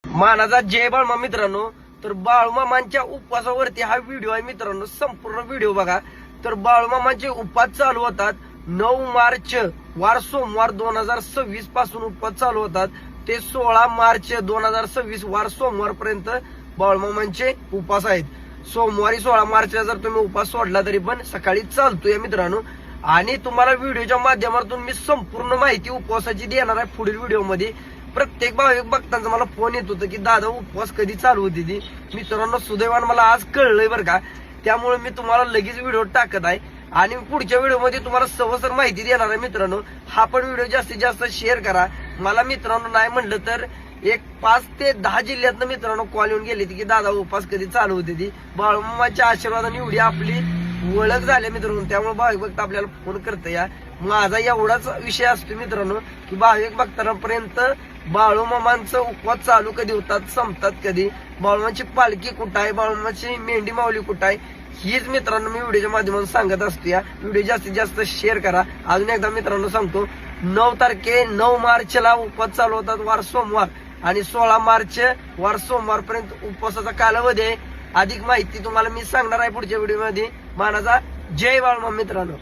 मानाचा जय बाळमा मित्रांनो, तर बाळूमामांच्या उपवासावरती हा व्हिडिओ आहे मित्रांनो. संपूर्ण व्हिडिओ बघा. तर बाळूमामांचे उपवास चालू होतात 9 मार्च वार सोमवार 2026 पासून उपवास चालू होतात ते 16 मार्च 2026 वार सोमवार पर्यंत बाळूमामांचे उपवास आहेत. सोमवारी 16 मार्चला जर तुम्ही उपवास सोडला तरी पण सकाळी चालतोय मित्रांनो. आणि तुम्हाला व्हिडिओच्या माध्यमातून मी संपूर्ण माहिती उपवासाची देणार आहे पुढील व्हिडिओमध्ये. प्रत्येक भाविक भक्तांचा मला फोन येत होतं की दादा उपवास कधी चालू होती ती. मित्रांनो सुदैवान मला आज कळलंय बरं का. त्यामुळे मी तुम्हाला लगेच व्हिडिओ टाकत आहे आणि पुढच्या व्हिडिओमध्ये तुम्हाला सविस्तर माहिती देणार आहे मित्रांनो. हा पण व्हिडिओ जास्तीत जास्त शेअर करा. मला मित्रांनो नाही म्हणलं तर एक 5 ते 10 जिल्ह्यातनं मित्रांनो कॉल येऊन गेले की दादा उपवास कधी चालू होती ती. बाळूमामाच्या आशीर्वादाने एवढी आपली ओळख झाली मित्रांनो. त्यामुळे भाविक भक्त आपल्याला फोन करते या. माझा एवढाच विषय असतो मित्रांनो की भाविक भक्तांपर्यंत बाळूमामांचं उपवास चालू कधी होतात, संपतात कधी, बाळूमामाची पालखी कुठं आहे, बाळूमामाची मेंढी माऊली कुठं आहे, हीच मित्रांनो मी व्हिडिओच्या माध्यमातून सांगत असतो. या व्हिडिओ जास्तीत जास्त शेअर करा. अजून एकदा मित्रांनो सांगतो, 9 मार्चला उपवास चालू होतात वार सोमवार आणि 16 मार्च वार सोमवार पर्यंत उपवासाचा कालावधी आहे. अधिक माहिती तुम्हाला मी सांगणार आहे पुढच्या व्हिडिओमध्ये. मानाचा जय बाळूमामा मित्रांनो.